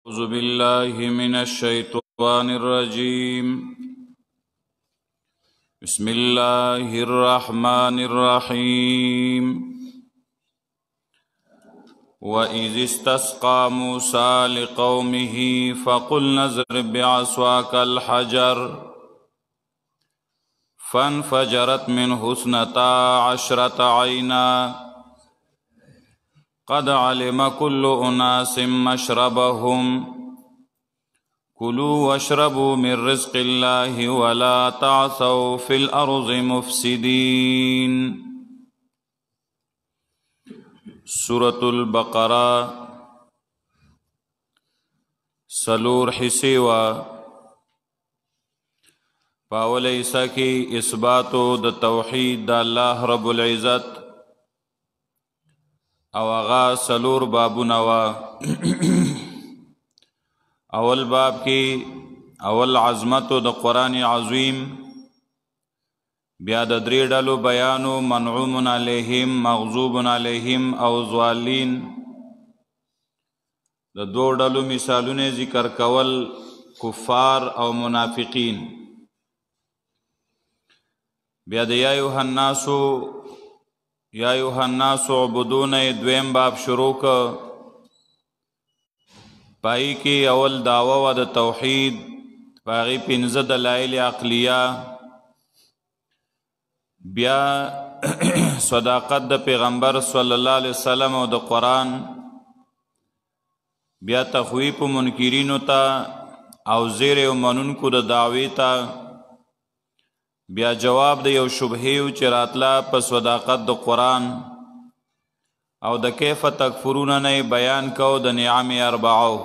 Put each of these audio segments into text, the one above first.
أعوذ بالله من الشيطان الرجيم. بسم الله الرحمن الرحيم. وإذ استسقى موسى لقومه فقلنا اضرب بعصاك الحجر فانفجرت منه 12 عينا قد علم كل أناس مشربهم كلوا واشربوا من رزق الله ولا تعثوا في الأرض مفسدين. سورة البقرة سلور حسیوا پاول عیسیٰ کی اثباتو د توحید د الله رب العزت او آغا سلور بابونه وا. اول باب کی اول عظمتو د قرآن عظیم، بیا د درې ډلو بیانو منعوم علیهم مغضوب علیهم او ضالین، د دو ډلو مثالونه ذکر کول کفار او منافقین. بیا د یا ایها الناس عبدون دویم باب شروع که پایی کی اول دعوه و د توحید، باغی 15 دلائل عقلیه، بیا صداقت د پیغمبر صلی الله علیه وسلم او د قرآن، بیا تخویف منکرینو تا او زیر و منونکو د دعوی تا، بیا جواب د یو شبهیو چې راتلا په صداقت د قرآن او د کیف تکفرون نه بیان کو د نعم اربعو،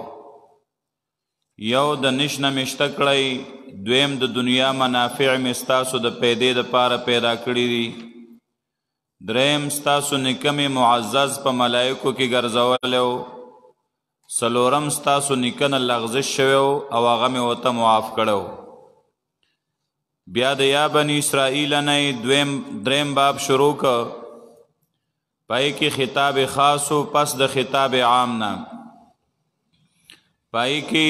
یو د نشنه مشته کړی، دویم د دنیا منافع مستاسو د پیدې د پاره پیدا کړی دي، دریم ستاسو نکم معزز په ملائکو کې ګرځولیو، څلورم ستاسو نکنه لغزش شویو او هغه مې ورته معاف کړو. بیا د یا بنی اسرائیل نه دریم باب شروع که پای کې خطاب خاصو پس د خطاب عام نه، پای کې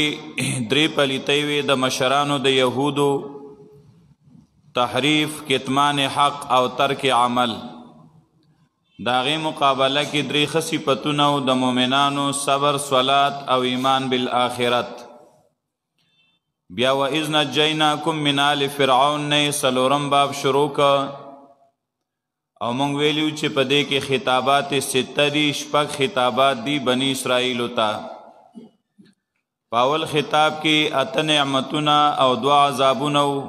درې پلیتۍ وي د مشرانو د یهودو، تحریف، کتمان حق او ترک عمل. د هغې مقابله کې درې ښه صفتونه او د مؤمنانو صبر، صلات او ایمان بالآخرت. بیا و اذ نجیناکم من آل فرعون نه څلورم باب شروع که او مونږ ویلیو چې په دې کې خطابات سته دي، 6 خطابات دي بنی اسرائیلو ته. په اول خطاب کې 8 نعمتونه او 2 عذابونه وو.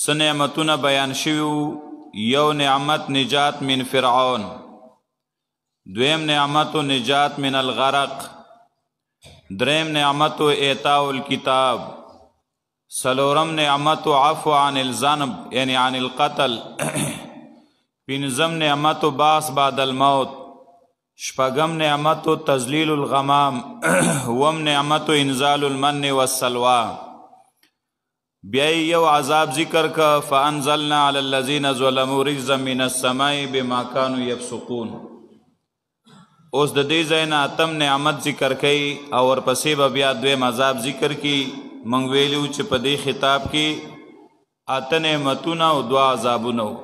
څه نعمتونه بیان شوي، یو نعمت نجات من فرعون، دویم نعمت نجات من الغرق، دریم نعمت اعطاء الکتاب، سلورم نعمت عفو عن الذنب یعنی عن القتل، پنځم نعمت باس بعد الموت، شپږم نعمت تذلیل الغمام، وم نعمت انزال المن والسلوى. بیا یو عذاب ذکر کا فانزلنا علی الذین ظلموا رجزا من السماء بما كانوا يفسقون. اوس د دې ځای نه 8م نعمت ذکر کوي او ورپسې به بیا دویم عذاب ذکر کی. موږ ویلو چې په دې خطاب کې 8 نعمتونه او 2 عذابونه وو.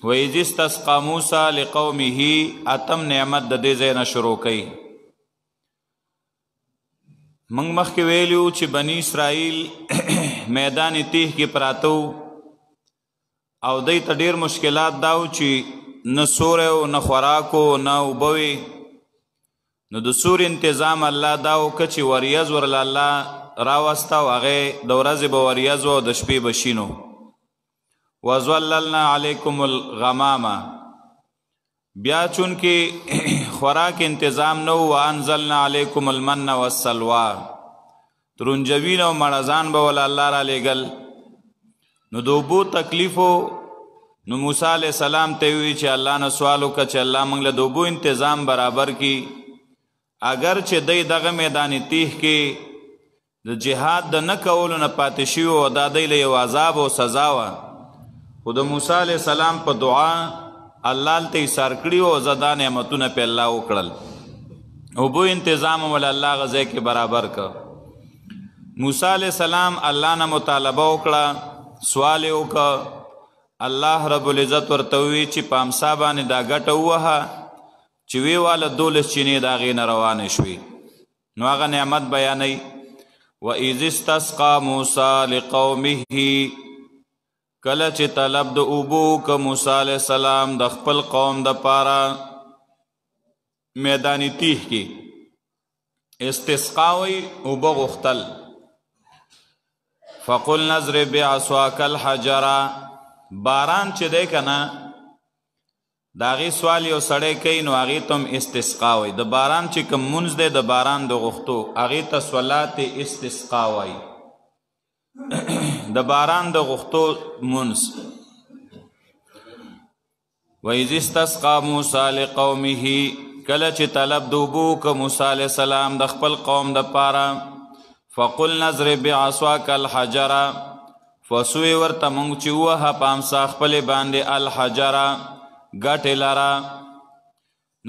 وَإِذِ اسْتَسْقَىٰ مُوسَىٰ لِقَوْمِهِ 8م نعمت د دې ځای نه شروع کوي. موږ مخکې ویلو چې بنی اسرائیل میدان تیه کې پراته او دوی ته ډېر مشکلات داو چې نه سوره او نه خوراکو نه اوبه، نو د سور انتظام الله داو که چې وریځ ورله الله راوسته او هغې د ورځې به وریځ و او د شپې به شینو. وظللنا علیکم الغمامه، بیا چونکې خوراک انتظام نه و وانزلنا علیکم المن والسلوى، ترنجوین او مړزان به وله الله را لیږل. نو د اوبو تکلیفو، نو موسی علیہ السلام ته وی چې الله نه سوال وکړه چې الله موږ له د اوبو انتظام برابر کی. اگر چې دی دغه میدان تیه کې د جهاد د نه کولو نه پاتې شوي او دا دی له یو عذاب او سزا وه، خو د موسی علیہ السلام په دعا الله ته ایثار کړي او زدا نعمتونه په الله وکړل. اوبو انتظام ول الله غزه کې برابر ک. موسی علیہ السلام الله نه مطالبه وکړه، سوال یې وکړه. الله رب العزت ورته وویل چې په امسا باندې دا ګټه ووهه چې ویې واله 12 چینې د هغې نه روانې شوې. نو هغه نعمت بیانوي. وَإِذِ اسْتَسْقَىٰ مُوسَىٰ لِقَوْمِهِ، کله چې طلب د اوبو که موسی علیہ السلام د خپل قوم د پاره میدان تیح کې استسقا وی اوبه غوښتل. فقلنا اضرب بعصاک الحجر، باران چې دی که نه د هغې سوال یو سړی کوي نو هغې ته هم استسقا وایي. د باران چې کوم مونځ دی د باران د غوښتو هغې ته صلات استسقا وایي، د باران د غوښتو مونځ. وَإِذِ اسْتَسْقَىٰ مُوسَىٰ لِقَوْمِهِ، کله چې طلب د اوبو که موسی علیہ السلام د خپل قوم د پاره. فقلنا اضرب بعصاک الحجر، فسوی ورته مونږ چې ووهه په امسا خپلې باندې الحجره ګټې لره.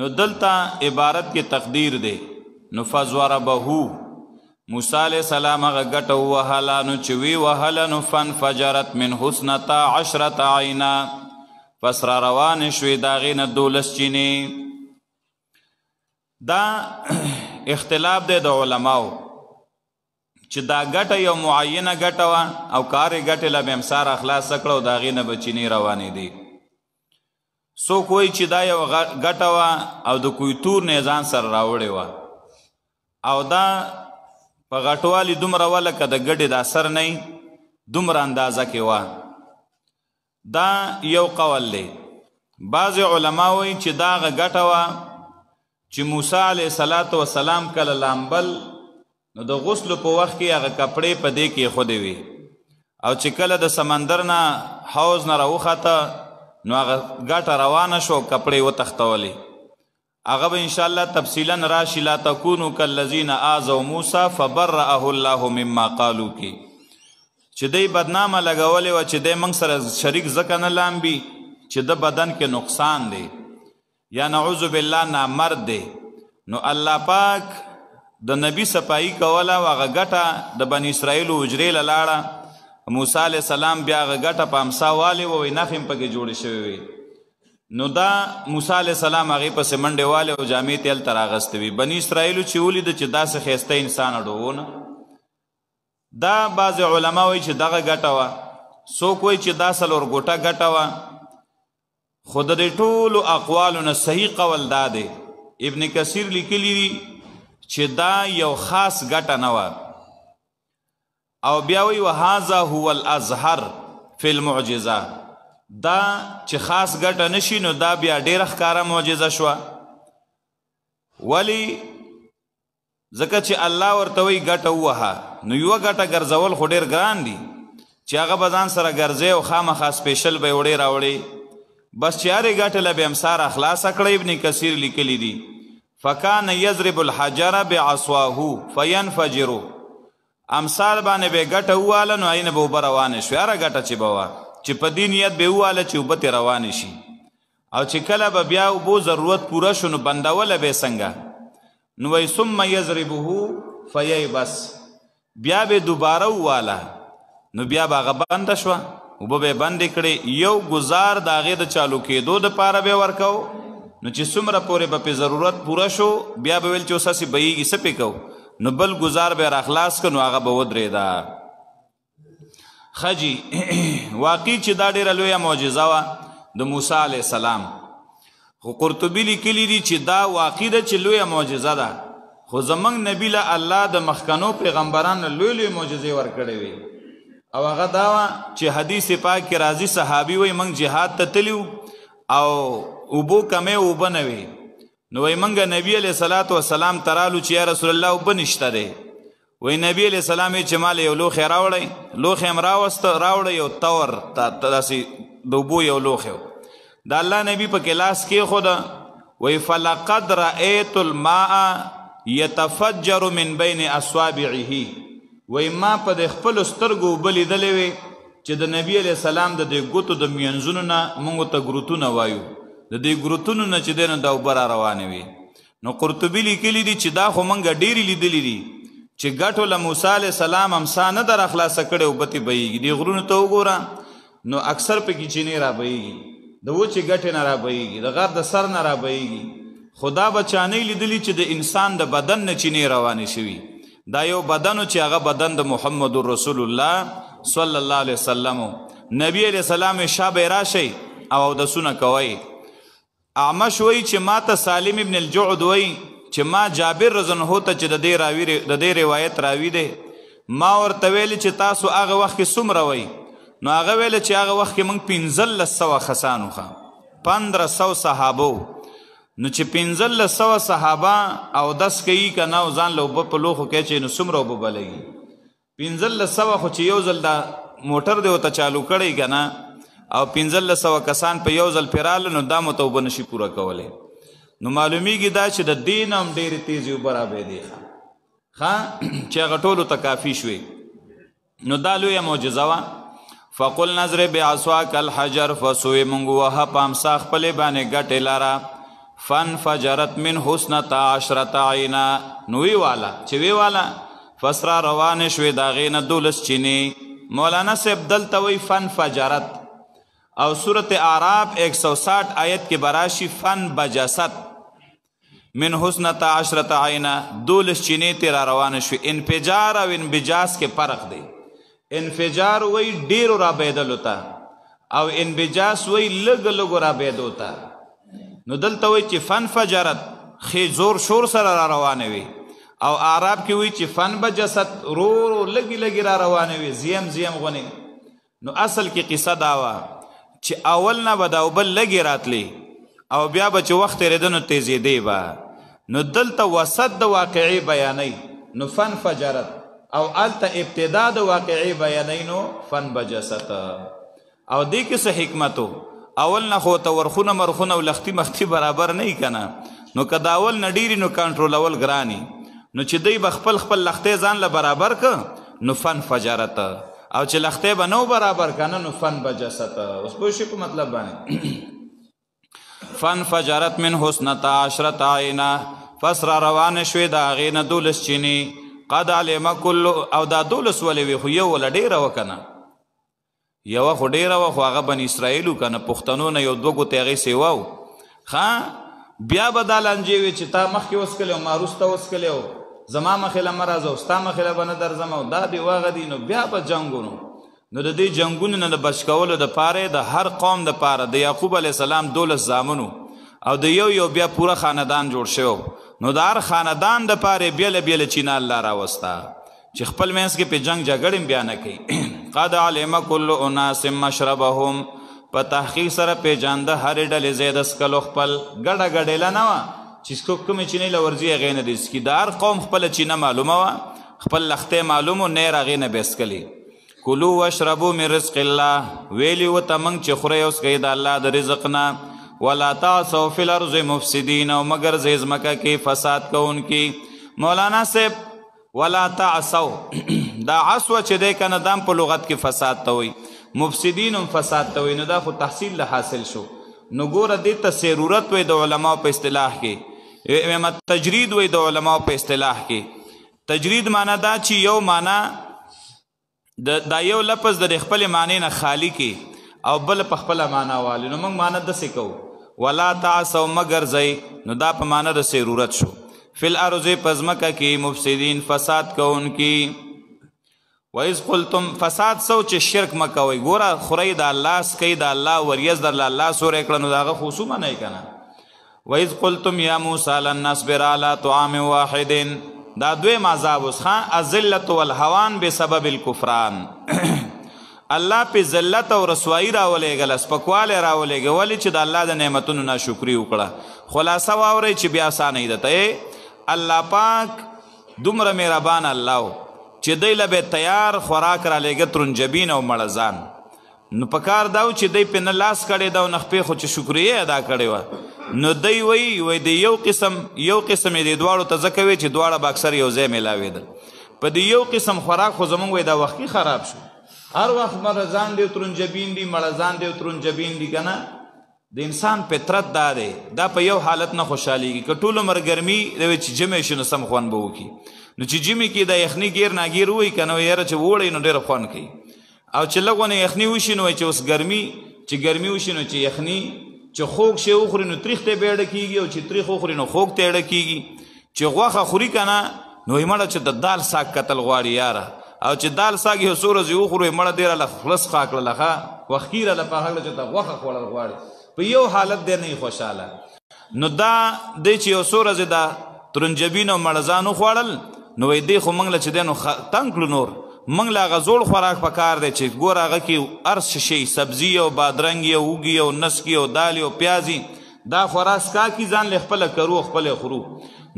نو دلته عبارت کې تقدیر دی. نو فضربه، موسی علیہ السلام هغه ګټه ووهله. نو چې وی وهله نو فانفجرت منه 12 عینا، پس را روانې شوې د هغې نه 12 چینې. دا اختلاف دی د علماو چې دا ګټه یو معینه ګټه وه او کارې ګټې له به امسار اخلاص کړه او د هغې نه به چینې روانې دي. څوک وایي چې دا یو ګټه وه او د کویتور نه یې ځان سره راوړې وه او دا په غټوالي دومره وه لکه د ګډې د اثر نه دومره اندازه کې وه. دا یو قول دی. بعضې علما وایي چې دا هغه ګټه وه چې موسی علیه السلام کله لامبل نو د غسلو په وخت کې هغه کپړې په دې کې ایښودې وي او چې کله د سمندر نه حوض نه راوخته نو هغه ګټه روانه شو کپړې وتښتولې. هغه به انشاءالله تفصیلا راشي. لا تکونو کالذین آذوا موسی فبرأه الله مما قالو کې چې دی بدنامه لګولې وه چې دی موږ سره شریک ځکه نه لامبي چې د بدن کې نقصان دی یا نعوذ بالله نامرد دی. نو الله پاک د نبی صفایي کوله او هغه ګټه د بني اسرائیلو حجرې له لاړه. موسی علیہ السلام بیا هغه ګټه په امسا والې ووی نښې هم پکې جوړې شوې وي. نو دا موسی علیہ السلام هغې پسې منډې والې او جامې ته هلته راغستې وي. بني اسرائیلو چې ولیده چې داسې ښایسته انسان اډوونه. دا بعضې علما وایي چې دغه ګټه وه، څوک وایي چې دا 4 ګوټه ګټه وه. خو د دې ټولو اقوالو نه صحیح قول دا دی، ابن کثیر لیکلی دي چې دا یو خاص ګټه نه وه. او بیا وی وهذا هو الازهر فی المعجزه، دا چې خاص ګټه نشي نو دا بیا ډیره ښکاره معجزه شوه. ولی ځکه چې الله ورته وی ګټه ووهه نو یوه ګټه ګرځول خو ډیر ګران دي چې هغه به ځان سره ګرځې او خامخا سپیشل به یې وړې راوړې. بس چې هرې ګټه له به امساره خلاصه کړه. ابن کثیر لیکلی دي فکان یضرب الحجر بعصواه فینفجر، امثال باندې به ګټه وواله نو هغې نه به اوبه روانې شوې. هره ګټه چې به وه چې په دې نیت به وواله چې اوبه ترې روانې شي او چې کله به بیا اوبو ضرورت پوره شو نو بندوله به یې څنګه؟ نو وایي ثم یضربه فییبس، بیا به دوباره وواله نو بیا به هغه بنده شوه، اوبه به یې بندې کړې. یو ګزار د هغې د چالو کېدو دپاره به یې ورکو نو چې څومره پورې به پې ضرورت پوره شو بیا به ویل چې اوس هسې بهیږي څه پې کوو نو بل ګزار به راخلاص که نو هغه به ودرېده. خجی واقعي چې دا ډېره لویه معجزه وه د موسی علیه السلام. خو قرطبي لیکلي دي چې دا واقعي ده چې لویه معجزه ده، خو زموږ نبي له الله د مخکنو پیغمبرانو لوی لوی معجزې ورکړې وي. او هغه دا وه چې حدیث پاک کې راځي صحابي وایي موږ جهاد ته تلي او اوبو کمې اوبه نه وي نو وایي موږ نبي علیه السلام ته رالو چې یا رسول الله اوبه نشته دی. وایي نبي علیه السلام یې چې ماله یو لوښی راوړی، لوښی هم راوړی یو تور داسې د اوبو یو لوښی د الله نبي پکې لاس کېښوده. وایي فلقد رأیت الماء یتفجر من بین اصابعه، وایي ما په د خپلو سترګو اوبه لیدلې وې چې د نبي علیه السلام د دې ګوتو د مینځونو نه موږ ته ګروتونه وایو، د دې ګروتونو نه چې دی نو دا اوبه را روانې وي. نو قرطبي لیکلی دي چې دا خو موږ ډېرې لیدلي دي چې ګټو له موسی علیه السلام امسا نه در اخلاصه کړې اوبتې بهیږي دې غرونو ته وګوره نو اکثر پکې چینې را بهیږي د وچې ګټې نه را بهیږي د غر د سر نه را بهیږي خدا به چانې لیدلي چې د انسان د بدن نه چینې روانې شوي دا یو بدن چې هغه بدن د محمد رسول الله صلی الله علیه وسلم نبی علیه السلام شابه راشي او اودسونه کوي اعمش وی چې ما ته سالم ابن الجعد وی چې ما جابر رضی الله عنه ته چې د دې روایت راوی دی ما ورته ویل چې تاسو هغه وخت کې څومره وی نو هغه ویل چې هغه وخت کې موږ 1500 خسانو ښه 1500 صحابو نو چې 1500 صحابه او 10 کوي که نه او ځان له اوبه په لوښو کې چې نو څومره اوبه به لګي 1500 خو چې یو ځل دا موټر دی ورته چالو کړی که نه او 1500 کسان په یو ځل پراله نو دا مو ته اوبه نشي پوره کولی نو معلومیږي دا چې د دین هم ډېرې تیزې اوبه رابهدي ښه چې هغه ټولو ته کافي شوې نو دا لویه معجزه وه فقل نظر بعصواک الحجر فسوی مونږ وهه په امسا خپلې باندې ګټې لره فانفجرت من حسنة عشرة عینا نو وی والا چې وی والا فسرا روانې شوې د هغې نه 12 چینې مولانا صاحب دلته وی فانفجرت او صورت اعراف 160 آیت کې براشي فن بجست من حسنة عشرة عینا 12 چینې تیرا روانه شوې انفجار او انبجاس کې فرق دی انفجار وی ډیرو را بهدلو ته او انبجاس وی لږ لږو را بهدو ته نو دلته وی چې فن فجرت خې زور شور سره را روانه وي او اعراب کې وی چې فن بجست رو رو لږی لږی را روانه وي زیم زیم غونې نو اصل کې قصه دا وه چې اول نه به دا اوبه لږې راتلی او بیا به چې وخت تېرېده نو تیزېدی به نو دلته وسط د واقعي بیانوي نو فن فجرت او هلته ابتدا د واقعي بیانوي نو فن بجست او دې کې څه حکمت اول نه خو ته ورخونه مرخونه او لختي مختي برابر نه وي که نه نو که د اول نه ډېري نو کنټرولول ګراني نو چې دوی به خپل لختې ځان له برابر که نو فن فجرت او چې لختې به نو برابر کنه نو فن بجست اوس پوه شئ په مطلب باندې فن فجرت من حسنة عشرة عینا فسرا روانې شوې د هغې نه 12 چینې قد علم کل او دا 12 ولې وي خو یو وله ډېره وه که نه یوه خو ډېره وه خو هغه بن اسرائیل و که نه پښتنو نه یو 2 ګوتې هغې سیوا و ښه بیا به دا لانجې وي چې تا مخکې وڅکلی او ما وروسته وڅکلی او زما مخې له مه راځه او ستا مخې له به نه درځم او دا دې واغه دي نو بیا به جنګونو نو د دې جنګونو نه د بچ کولو دپاره د هر قوم دپاره د یعقوب علیه السلام 12 زامنو او د یو بیا پوره خاندان جوړ شوی نو د هر خاندان دپاره بیله بیله چینه الله راوسته چې خپل منځ کې په جنګ جګړې بیا نه کوي قد علم کل اناس مشربهم په تحقیق سره پیژانده هرې ډلې ځای د څکلو خپل ګډه ګډېله نه وه چې کومې چینې له ورځي هغې نه دې څکي د هر قوم خپله چینه معلومه وه خپل لختې معلوم و نیر هغې نه به څکلي کلو واشربو من رزق الله ویلي ورته موږ چې خورئ او څکئ د الله د رزق نه ولا تعصوا فی الارض مفسدین او مگر زی ځمکه کې فساد کوونکي مولانا صاحب ولا تعصوا دا عصوه چې دی که نه دام په لغت کې فساد ته وایي مفسدین هم فساد ته وایي نو دا خو تحصیل له حاصل شو نو ګوره دې ته سیرورت وایي د علماو په اصطلاح کې تجرید وایي د علماو په اصطلاح کې تجرید معنا دا چې یو معنا دا یو لفظ د خپل معنی نه خالی کې او بل په خپل معنا والی نو موږ معنا داسې کوو ولا تعصوا مگر زی نو دا په معنا د سیرورت شو فی الارض پزمکه کې مفسدین فساد کوونکي وإذ قلتم فساد سو چې شرک مه کوئ ګوره خورئ د الله سکئ د الله وریځ درله الله سوری کړه نو د هغه خو څه منئ که نه وإذ قلتم یا موسی لن نصبر علی طعام واحد دا دویم عذاب اوس ښه الذلة والهوان بسبب الکفران الله په ذلت او رسوایی راولېږله سپکوالی راولېږه ولې چې د الله د نعمتونو ناشکري وکړه خلاصه واورئ چې بیا اسانه ده الله پاک دومره مهربان الله چې دی له به تیار خوراک رالیږه ترنجبین او مړزان نو په کار دا و چې دی پې نه لاس کړی ده او نه خپې خو چې شکریه ادا کړې وه نو دی وایي د یو قسم یې د دواړو ته ځکه وی چې دواړه به اکثر یو ځای میلاوېدل په د یو قسم خوراک خو زمونږ وایي دا وختي خراب شو هر وخت مړزان دی ترنجبین دی مړزان دی ترنجبین دی که نه د انسان فطرت دا دی دا په یو حالت نه خوشحالیږي که ټول عمر ګرمي دی چې جمع شي نو سم خوند به وکړي نو چې جمع کې د یخني ګیر ناګیر ووایي که نه یاره چې ووړی نو ډېره خوند کوي او چې لږ ونه یخني وشي نو چې اوس ګرمي چې ګرمي وشي نو چې یخني چې خوږ شی وخوري نو تریخ ته بیړه کېږي او چې تریخ وخوري نو خوږ ته اړه کېږي چې غوښه خوري که نه نو یې مړه چې د دال ساګ کتل غواړي یاره او چې دال ساګ یو څو ورځې وخورو یې مړه ډېره له خلص خوا کړله ښه وخت کېره له په هغه چې ته غوښه خوړل غواړي په یو حالت دی نه خوشحاله نو دا دی چې یو څو ورځې دا ترنجبین او مړزان وخوړل نو وایي دی خو موږ له چې دی نو تنګ کړو نور موږ له هغه زوړ خوراک په کار دی چې ګوره هغه کې هر څه شی سبزي او بادرنګ او اوږي او نسکي او دالې او پیازي دا خوراک کا کی ځان له خپله کرو خپله خورو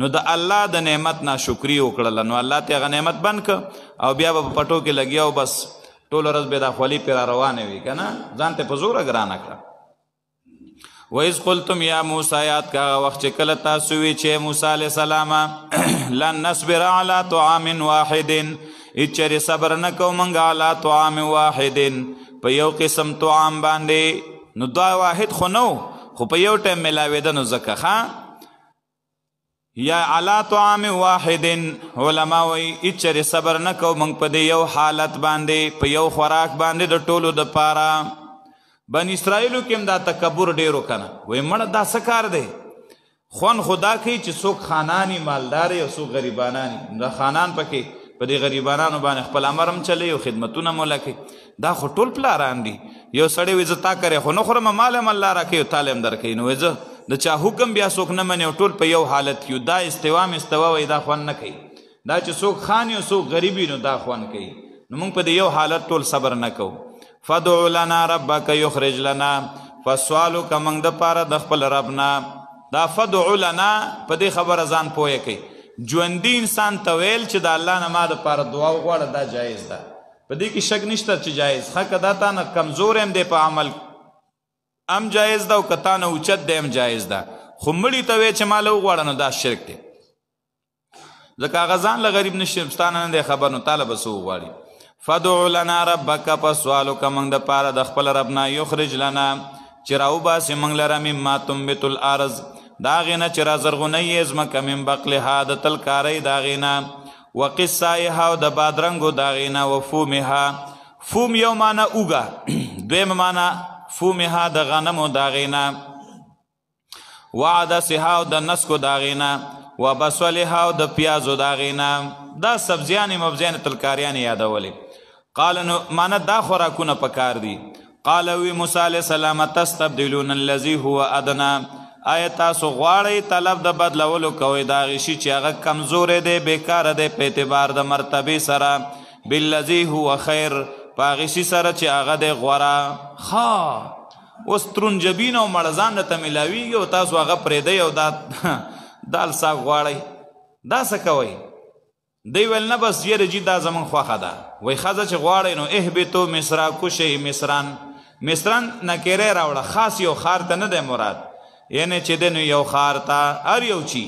نو د الله د نعمت ناشکري وکړله نو الله ته هغه نعمت بند که او بیا به په پټو کې لګیا او بس ټوله ورځ به دا خولي پرې را روانې وي که نه ځان ته په زوره ګرانه کړه وَإِذْ قُلْتُمْ یا موسی یاد که هغه وخت چې کله تاسو وی چې موسی علیه السلام لن نصبر علی طعام واحد هېڅ صبر نه کوو موږ علی طعام واحد په یو قسم طعام باندې نو دا واحد خو نه خو په یو ټایم میلاوېده نو ځکه ښه یا علی طعام واحد علما وایي هېڅ صبر نه کوو موږ په دې یو حالت باندې په یو خوراک باندې د ټولو دپاره بن اسرائیلو کې هم دا تکبر ډېرو که نه وایي مړه دا څه کار دی خوند خو دا کوي چې څوک خانانی مالدارې او څوک غریبانانی دا خانان پکې په دې غریبانانو باندې خپل امر هم چلی او خدمتونه مو لکوي دا خو ټول پلاران دي یو سړی وایي زه تا کرې خو نه خورم مال هم الله راکوي او تاله هم درکوي نو وایي زه د چا حکم بیا څوک نه مني او ټول په یو حالت کې دا استوا مستوا وایي دا خوند نه کوي دا چې څوک خان او څوک غریب وي نو دا خوند کوي نو موږ په دې یو حالت ټول صبر نه کوو فدعو لنا ربک یخرج لنا فسوالو که موږ دپاره د خپل رب نه دا فدعو لنا په دې خبره ځان پوهه کوي ژوندي انسان ته ویل چې د الله نه ما دپاره دعا وغواړه دا جایز ده په دې کې شک نشته چې جایز ښه که دا تا نه کمزور هم دی په عمل هم جایز ده او که تا نه اوچت دی هم جایز ده خو مړي ته وی چې ما له وغواړه نو دا شرک دی ځکه هغه ځان له غریب نشي ستانه نه دی خبر نو تاله به څه وغواړي فدعو لنا ربک پس سوالو که موږ دپاره د خپل رب نه یخرج لنا چې راوباسي موږ لره مما تنبت الارض د هغې نه چې رازرغونوي ځمکه من بقلها د تلکارۍ د هغې نه وقصایها او د بادرنګو د هغې نه وفومها فوم یو معنی اوږه دویمه معنی فومها د غنمو د هغې نه وعدسها او د نسکو د هغې نه وبصلها او د پیازو د هغې نه دا سبزیانې مبزیانې تلکاریانې یادولې قال نو معنی دا خوراکونه پکار دي قال وی موسی علیه السلام تستبدلون الذي هو ادنا آیا تاسو غواړئ طلب د بدلولو کوئ د هغې شي چې هغه کمزوری دی بیکاره دی په اعتبار د مرتبې سره بالذي هو خیر په هغې شي سره چې هغه دی غوره ښه اوس ترونجبین او مړزان درته میلاویږي او تاسو هغه پرېږدئ او دا دال ساګ غواړئ دا څه کوئ دی ویل نه بس یره جي دا زموږ خوښه ده وایي ښځه چې غواړئ نو اهبطو مصرا کوشئ مصران نکیری راوړه خاص یو ښار ته نه دی مراد یعنی چې دی نو یو ښار ته هر یو چی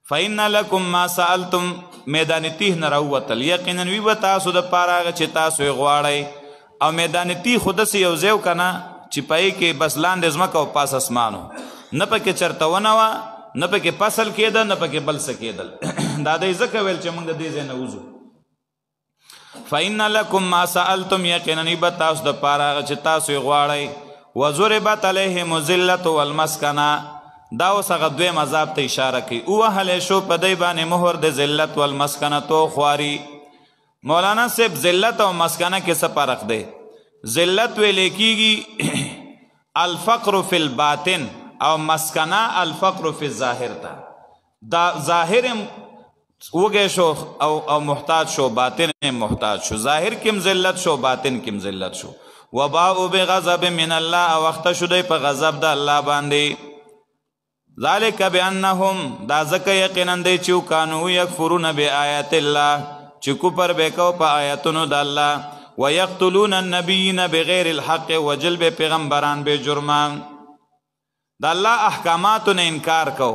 فإن لکم ما سألتم میدان تیح نه راووتل یقینا وي به تاسو دپاره هغه چې تاسو یې غواړئ او میدان تیح خو داسې یو ځای و که نه چې پهې کې بس لاندې ځمکه او پاس اسمانو نه پکې چرته ونه وه نه پکې فصل کېده نه پکې بل څه کېدل دا دی ځکه ویل چې موږ د دې ځای نه وځو فإن لکم ما سألتم یقینا وي به تاسو دپاره هغه چې تاسو یې غواړئ وضربت علیهم الذلة والمسکنه دا اوس هغه دویم عذاب ته اشاره کوي ووهلی شو په دی باندې مهر د ذلت والمسکنتو خواري مولانا صاحب ذلت او مسکنه کې څه فرق دی ذلت ویلی کېږي الفقر فی الباطن او مسکنه الفقر فی الظاهر ته دا ظاهر هم وږی شو او محتاج شو باطن هم محتاج شو ظاهر کې ذلت شو باطن کې ذلت شو وباءوا بغضب من الله او وخت شو دی په غضب د الله باندې ذالک بانهم دا ځکه یقینا دی چې کانو یکفرون بآیات الله چې کفر به کو په آیاتونو د الله ویقتلون النبیین بغیر الحق وجلب پیغمبران به جرمان د الله احکاماتو نه انکار کو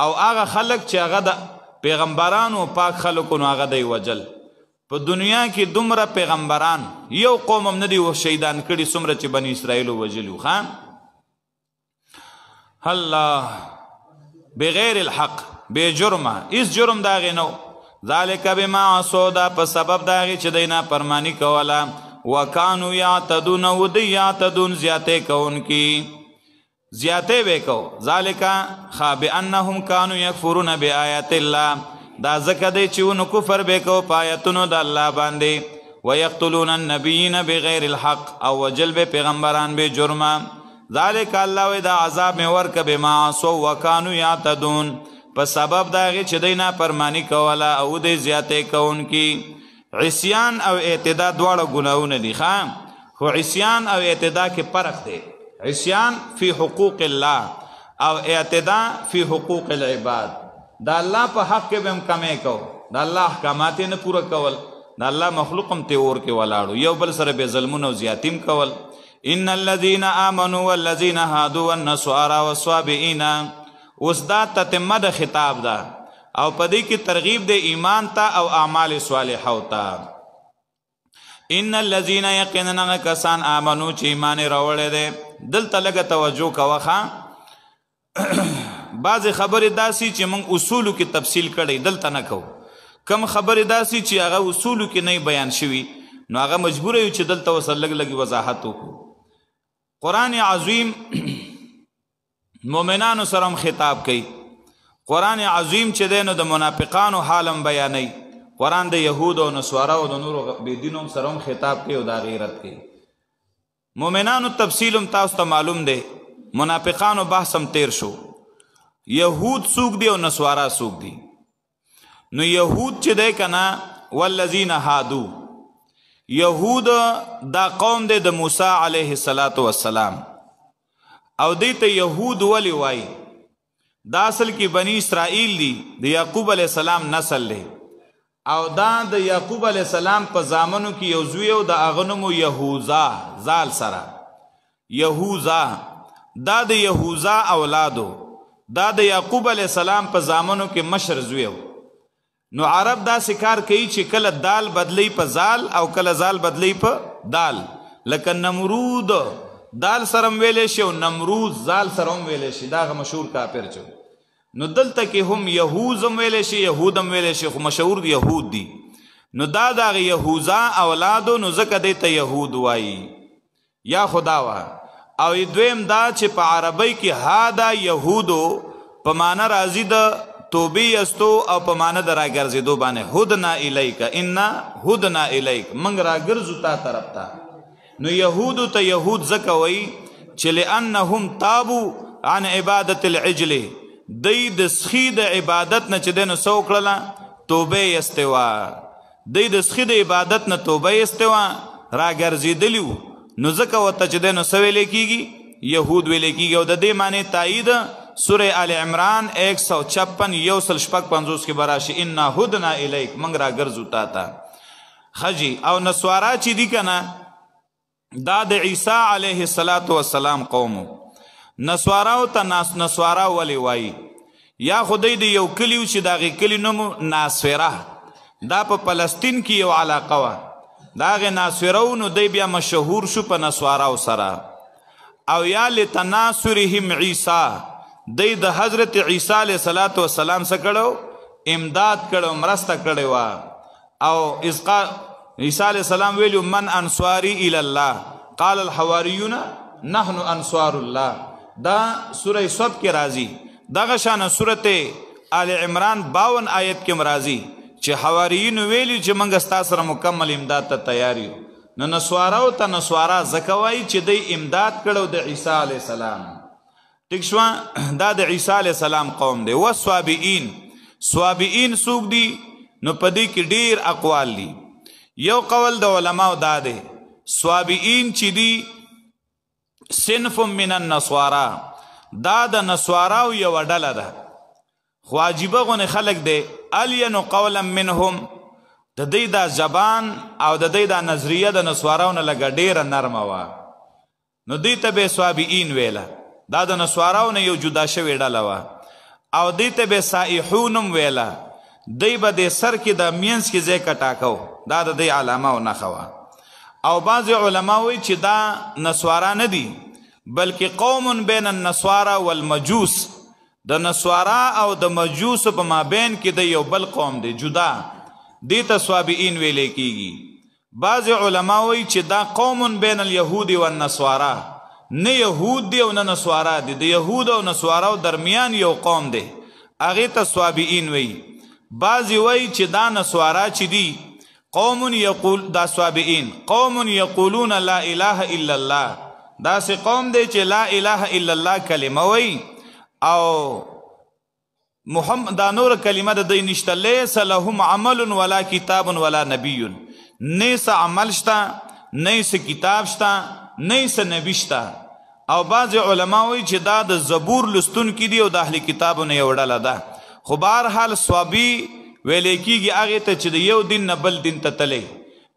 او هغه خلق چې هغه د پیغمبرانو پاک خلقونو هغه دی وجل په دنیا کې دومره پیغمبران یو قوم هم نه دی شهیدان کړي څومره چې بني اسرائیلو وجلو خان الله بغیر الحق بے جرمه اس جرم داغې نو ذالک بما عصوا دا په سبب داغې چې دی نافرماني کوله وکانو یعتدون و دی یعتدون زیاتې کوونکي زیاتې به کو ذالک بانهم کانوا یکفرون بآیات الله دا ځکه دی چې ونو کفر به کو په آیتونو د الله باندې ویقتلون النبیین بغیر الحق او وجل به پیغمبران به جرمه ذالک الله و دا عذاب مې ورکه بما عصوا وکانو یعتدون په سبب داغې چې دی نافرماني کوله او دی زیاتې کوونکي عصیان او اعتدا دواړه ګناهونه دي خو عصیان او اعتدا کې فرق دی عصیان فی حقوق الله او اعتدا فی حقوق العباد دا الله په حق کې به هم کمې کو دا الله احکامات نه پوره کول دا الله مخلوق هم تیور کې ولاړو یو بل سره به ظلمونه او زیاتیم کول ان الذين آمنوا والذين هادوا والنصارى والصابئين اوس دا تتمه د خطاب ده او پدې کې ترغیب د ایمان ته او اعمال صالحو ته ان الذين يقيننا کسان آمنو چې ایمان راوړل دي دلته لګه توجه کوخه بعض خبرې داسي چې موږ اصولو کې تفصیل کړي دلته نه کو کم خبرې داسي چې هغه اصولو کې نه بیان شوي نو هغه مجبور یو چې دلته وسره لګ وضاحت وکړو قرآن عظیم مؤمنانو سره خطاب کوي قرآن عظیم چې دی نو د منافقانو حالم بیانوي قرآن د یهود او نصارا او د نورو بېدینو سره خطاب کوي او د غیرت کوي مؤمنانو تفصیل هم تاسو ته معلوم دی منافقانو بحث هم تیر شو یهود څوک دی او نصارا څوک دی نو یهود چې دی کنه والذین هادو یهود دا قوم دی د موسی علیه السلام او دی ته یهود ولی وای دا اصل کې بنی اسرائیل دی د یعقوب علیه السلام نسل دی او دا د یعقوب علیه السلام په زامنو کې یو زوی او د هغه نوم یهوذا زال سره یهوذا دا د یهوذا اولادو دا د یعقوب علیه السلام په زامنو کې مشر زوی نو عرب دا سکار کوي چې کله دال بدلی په زال او کله زال بدلی په دال لکه نمرود دال سرم ویلې شي او نمرود زال سرم ویلې شي دا مشهور کافر چو نو دلته کې هم یهوزم ویلې شي یهودم ویلې شي خو مشهور دی یهود دي نو دا یهوذا اولادو نو ځکه دی ته یهود وایي یا خدا وا او دویم دا چې په عربی کې هادا یهودو په معنا راځي د توبی استو او په معنا د راګرځېدو باندې هدنا الیک ان هدنا الیک منګ راګرځو تا طرف ته نو یهودو ته یهود ځکه وایي چې لانهم تابوا عن عبادت العجل دی د سخی د عبادت نه چې دی نو څه وکړله توبه استوا دی د سخی د عبادت نه توبه استوا راګرځېدلي وو نو ځکه ورته چې دی نو څه ویلی کېږي یهود ویلی کېږي او د دې معنی تایید سوره آل عمران 156 یوسل شپږ پنځوس کې براشي انا هدنا الیک منګ راګرځو تا ته خجی او نسوارا چې دي کنه دا د عیسی علیه السلام قومو نسواراو ته نسوارا ولی وای یا خدای دی یو کلیو چې داغه کلی نوم ناسوره دا په فلسطین کې یو علاقه وا داغه ناسوره نو دی بیا مشهور شو په نسواراو سره او یا لتناصرهم عیسی دی د حضرت عیسی علیه السلام سره کړو امداد کړو مرسته کړو او اسقا عیسی علیه السلام ویلو من انصاری الی الله قال الحواریون نحن انصار الله دا سوره صف کې راځي دغه شان سوره آل عمران 52 آیت کې مرাজি چې حواریین ویلي چې موږ ستاسو سره مکمل امداد ته تیار یو نو نسوارو ته نسوارا زکوای چې د امداد کړو د عیسی علیه السلام ټیک شو دا د عیسی علیه السلام قوم دی و صوابئین سوق دی نو پدې کې ډیر اقوال دي یو قول د علماء دا دی صوابئین چې دی صنف من النصارى دا د نسواراو یو ډله ده خو عجیبه غونه خلق دی الین قولا منهم د دې دا زبان او د دې دا نظریه د نسواراو نه لګ ډیره نرمه وا نو دې ته به صوابئین ویله دا د نسواراو نه یو جدا شوی ډله وا او دې ته به سائحونم ویله دی به د سر کې د مینس کې ځای کټاکو دا د دې علامه او نخوا او بعض علما وایي چې دا نسوارا نه دي بلکې قوم بین النصارى والمجوس د نصارا او د مجوس په مابین کې د یو بل قوم دی جدا دې ته صابئین ویلې کیږي بعض علما وایي چې دا قوم بین اليهود والنصارى نه یهود دی او نه نصارا دی د یهود او نصارا درمیان یو قوم دی هغه ته صابئین وایي بعضی وایي چې دا نصارا چې دی قوم یقول دا صابئین قوم یقولون لا اله الا الله دا سه قوم دی چې لا اله الا الله کلمه وایي او محمد دا نور کلمه د دې نشته لیس لهم عمل ولا کتاب ولا نبی نیس عمل شتا نیس کتاب شتا نیس نبی شتا او بعض علما وایي چې دا د زبور لستون کې دی او د اهل کتابونو یو ډله ده خو بهرحال صوابي ویلې کېږي هغې ته چې د یو دین نه بل دین ته تلی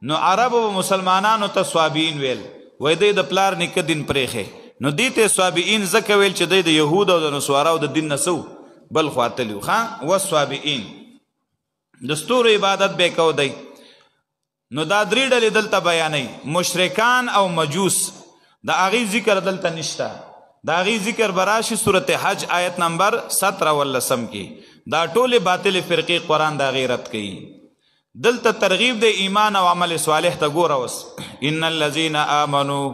نو عربو و مسلمانانو ته صوابین ویل وای دی د پلار نیکه دین پرېښی نو دې ته صوابین ځکه ویل چې دی د یهود او د نصواراو د دین نه سو بل خوا تلي ښه والصوابئین د ستورو عبادت به کو دی نو دا درې ډلې دلته بیانوي مشرکان او مجوس د هغې ذکر دلته نشته د هغې ذکر به راشي صورت حج آیت نمبر 17 ولسم کې دا ټول باطل فرقې قرآن دا غیرت کوي دلته ترغیب د ایمان او عمل صالح ته ګوره اوس ان الذین آمنوا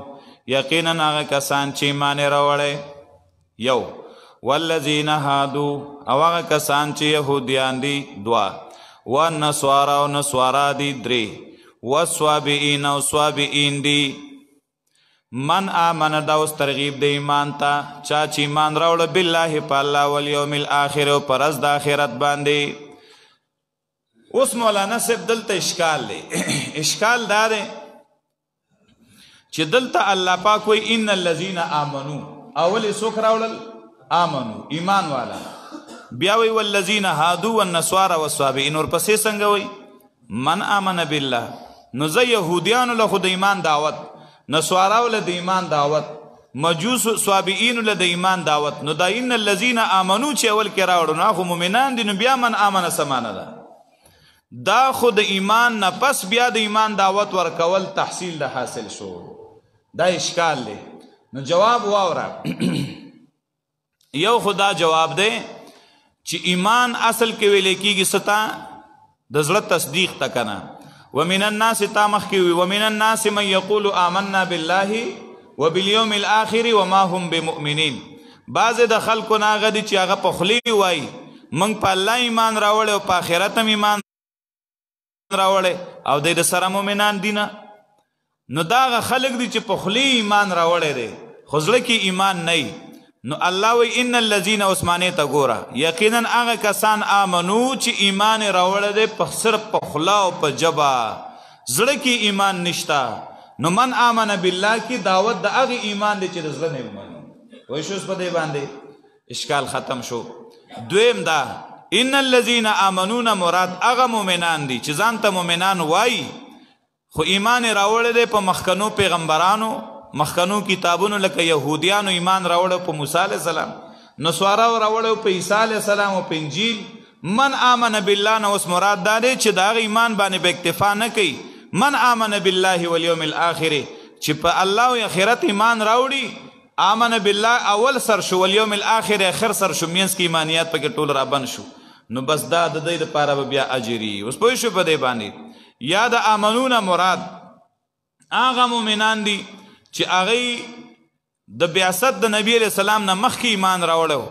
یقینا هغه کسان چې ایمان راوړی یو والذین هادو او هغه کسان چې یهودیان دي دوا والنصارى او نصارا دي درې والصابئین او صابئین دي من آمن دا اوس ترغیب د ایمان ته چا چې ایمان راوړه بالله په الله والیوم الاخر او پر ورځ د آخرت باندې اوس مولانا صاحب دلته اشکال دی اشکال دا دی چې دلته الله پاک وایي ان الذین آمنو اول څوک راوړل آمنو ایمان والا بیا وایي والذین هادو والنصارى والصابئین ورپسې څنګه وایي من آمن بالله نو زه یهودیانو له خو د ایمان دعوت نصاراو له د ایمان دعوت مجوس صابئین له د ایمان دعوت نو دا ان الذین آمنو چې اول کې راوړو نو خو مؤمنان دي نو بیا من آمن سمانه ده دا خو د ایمان نه پس بیا د ایمان دعوت ورکول تحصیل د حاصل شو دا اشکال دی نو جواب واوره یو خدا جواب دی چې ایمان اصل کې ویلې کېږي ستا د زړه تصدیق تا کنه ومن الناس تامخ کی ومن الناس من يقول آمنا بالله وباليوم الاخر وما هم بمؤمنين بعض د خلکو ناغه دي چې هغه په خلی وای موږ په الله ایمان راوړل او په آخرت هم ایمان راوړل او د سره مؤمنان دي نه نو دا خلک دي چې په خلی ایمان راوړل دي خو ځکه کې ایمان نه نو الله وی ان الذين عثمانه تا ګورا یقینا هغه کسان امنو چې ایمان راوړل دي په صرف په خلا او په جبا زړه کې ایمان نشتا نو من امن بالله کی دعوت د هغه ایمان دی چې د زړه نه ومني وای شوس په دې باندې اشکال ختم شو دویم دا ان الذين امنون مراد هغه مؤمنان دي چې ځان ته مؤمنان وای خو ایمان راوړل دي په مخکنو پیغمبرانو مخکنو کتابونو لکه یهودیانو ایمان راوړو په موسی علیه السلام نصارا راوړو په عیسی علیه السلام او په انجیل من آمن بالله نو اس مراد دا دی چې دا ایمان باندې به اکتفا نه کوي من آمن بالله والیوم الاخر چې په الله او آخرت ایمان راوړي آمن بالله اول سر شو والیوم الاخر اخر سر شو مینس کی ایمانیات پکې ټول را بن شو نو بس دا د دې لپاره بیا اجری اوس پوه شو په دې باندې یا د امنون مراد هغه مؤمنان دي چې هغه د بعثت د نبی علیہ السلام نه مخکې ایمان راوړو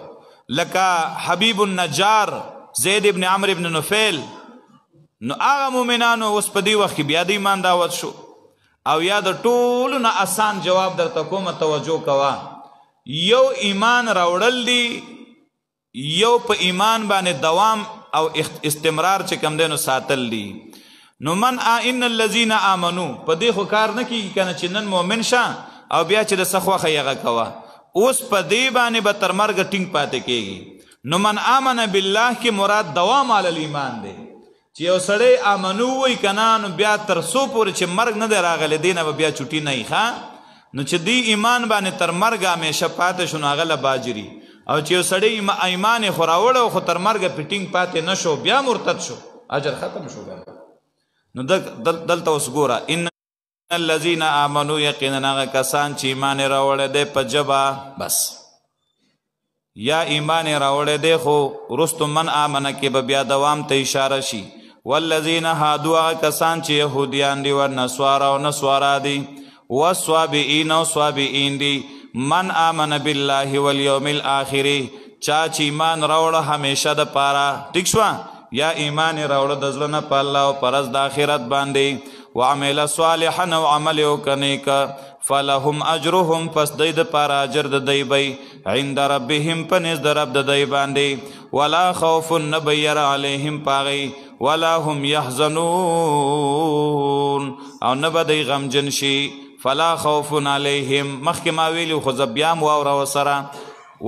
لکه حبیب النجار زید ابن عمرو ابن نفیل نو هغه مؤمنانو اوس په دې وخت کې بیا د ایمان دعوت شو او یا د ټولو نه آسان جواب درته کوم توجه کوا یو ایمان راوړل دي یو په ایمان باندې دوام او استمرار چې کم دینو ساتل دي نو من ان الذين امنوا په دې خو کار نه کیږي کنه چې نن مؤمن شه او بیا چې د سخوا خیغه کوا اوس په دې باندې به تر مرګ ټینګ پاتې کیږي نو من امن بالله کې مراد دوام علی ایمان دی چې یو سړی امنو وای کنه نو بیا تر سو پورې چې مرګ نه دی راغلی دینه بیا چټي نه ښه نو چې دی ایمان باندې تر مرګ همیشه پاتې شو نو هغه باجری او چې یو سړی ایمان خو راوړو خو تر مرګ پټینګ پاتې نشو بیا مرتد شو اجر ختم شو نو دلته اوس ګوره ان الذین آمنوا یقینا هغه کسان چې ایمان یې راوړی دی په ژبه بس یا ایمان یې راوړی دی خو وروستو من آمنه کې به بیا دوام ته اشاره شي والذین هادوا هغه کسان چې یهودیان دي والنصارا او نصارا دي والصابئین او صابئین دي من آمن بالله والیوم الآخر چا چې ایمان راوړه همیشه د پاره ټیک شوه یا ایمان یې راوړه د زړه نه په الله او په ورځ د آخرت باندې وعمل صالحا او عمل یې وکړه نیکه فلهم اجرهم پس دی دپاره اجر د دی بی عند ربهم په نزد د رب د دی باندې ولا خوف نه به یره علیهم په هغې ولا هم یحزنون او نه به دی غمجن شي فلا خوف علیهم مخکې ما ویلي خو زه بیا م واوره ورسره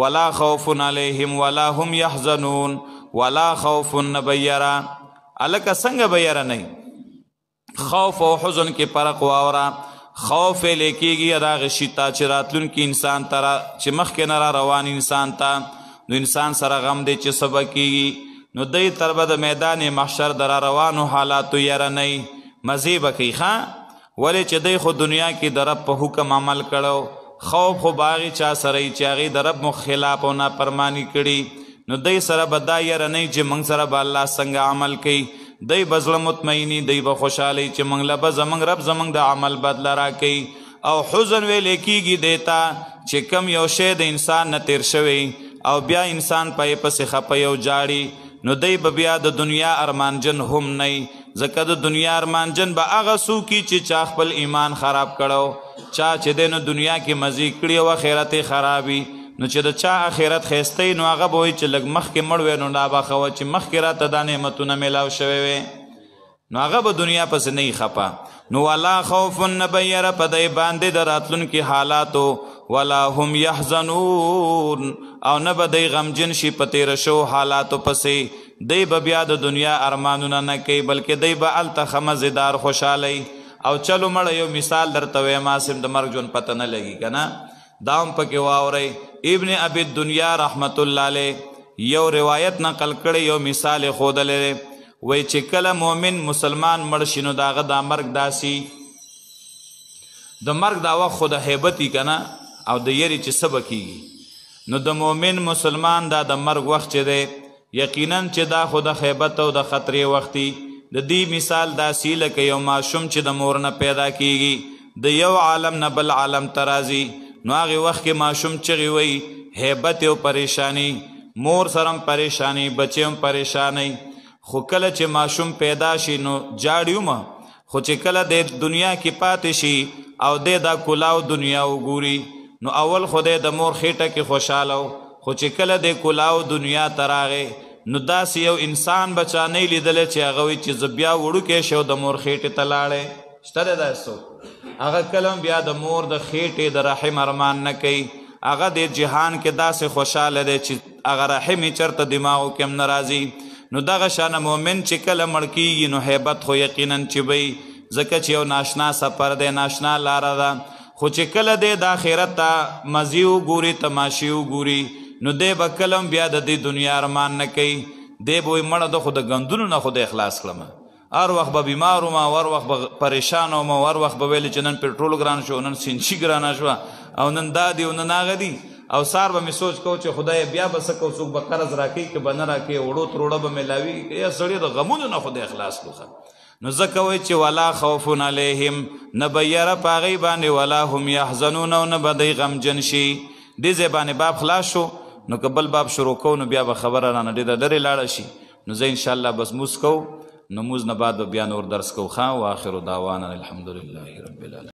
ولا خوف علیهم ولا هم یحزنون ولا خوف نه به یره هلکه څنګه به یره نه خوف او حزن کې فرق واوره خوف یې لیکېږي هغه شي ته چې راتلونکي انسان ته چې مخکې نه را روان انسان ته نو انسان سره غم دی چې څه به کېږي نو دی تر به د میدان محشر د را روانو حالاتو یره نه وي مزې به کوي ښه ولې چې دی خو دنیا کې د رب په حکم عمل کړو خوف خو به هغې چا سره وي چې هغې د رب مو خلاف او نافرماني کړي نو دی سره به دا یره نه وي چې موږ سره به الله څنګه عمل کوي دی به زړه مطمئني دی به خوشحالي چې موږ له به زموږ رب زموږ د عمل بدله راکوي او حزن ویلی کېږي دی ته چې کم یو شی د انسان نه تیر شوی او بیا انسان په یې پسې خپه او جاړي نو دی به بیا د دنیا ارمانجن هم نه وي ځکه د دنیا ارمانجن به هغه څوک چې چا خپل ایمان خراب کړو چا چې دی نو دنیا کې مزې کړي او آخرت یې خراب وي نو چې د چا آخرت ښایسته نو هغه به وایي چې لږ مخکې مړ وی نو دا به ښه وه چې مخکې راته دا نعمتونه میلاو شوی وی نو هغه به دنیا پسې نه وي خفه نو ولا خوف نه به یره په دی باندې د راتلونکي حالاتو ولا هم یحزنون او نه به دی غمجن شي په تېره شوو حالاتو پسې دی به بیا د دنیا ارمانونه نه کوي بلکې دی به هلته ښه مزېدار خوشحالی او چلو مړه یو مثال درته وایم هسې د مرګ ژوند پته نه لګي که نه دا هم پکې واورئ ابن ابي الدنیا رحمت الله علیه یو روایت نقل کړی یو مثال یې ښودلی دی وایي چې کله مؤمن مسلمان مړ شي نو د هغه دا مرګ داسي د مرګ دا وخت خو د هیبت وي که نه او د یرې چې څه به کېږي نو د مؤمن مسلمان دا د مرګ وخت چې دی یقینا چې دا خو د هیبت او د خطرې وخت وي د دې مثال داسې لکه یو ماشوم چې د مور نه پیدا کېږي د یو عالم نه بل عالم ته راځي نو هغې وخت کې ماشوم چغې وایي هیبت او پریشانی مور سره هم پریشانی بچې هم پریشانی خو کله چې ماشوم پیدا شي نو جاړي ومه خو چې کله د دنیا کې پاتې شي او دی دا کلاو دنیا وګوري نو اول خو دی د مور خېټه کې خوشحاله و خو چې کله د کلاو دنیا ته راغی نو داسې یو انسان به چا نه لیدلی چې هغه وایي چې زه بیا وړوکی شی د مور خېټې ته لاړی شته دی داسې څوک هغه کله بیا د مور د خېټې د رحم ارمان نه کوي هغه د جهان کې داسې خوشحاله دی چې هغه رحم یې چېرته دماغو کې هم نه راځي نو دغه شانه مؤمن چې کله مړ کېږي نو هیبت خو یقینا چې وی ځکه چې یو ناشنا سفر دی ناشنا لاره ده خو چې کله دی د آخرت ته مزې وګوري تماشې وګوري نو دی به کله هم بیا د دې دنیا ارمان نه کوي دی به وایي مړه ده خو د ګندونو نه خو دی اخلاص کړم هر وخت به بیمار وم هر وخت به پریشان وم هر وخت به ویلې چې نن پټرول ګران شو نن سینچي ګرانه شوه او نن دا دی او نن هغه دی او سار به مې سوچ کو چې خدای بیا به څه کوو څوک به قرض راکوي که به نه راکوي وړو تروړه به میلاوي یا سړی د غمونو نه خدای اخلاص کړو نو ځکه وایي چې ولا خوف علیهم نه به یره په هغې باندې ولا هم یحزنون او نه به دی غمجن شي دې ځای باندې باب خلاص شو نو که بل باب شروع کوو نو بیا به خبره رانه ډېره لرې لاړه شي نو زه انشاءالله بس موز کوو نو موز نه بعد به بیا نور درس کوو ښه واخر دعوانا الحمدلله رب العالمین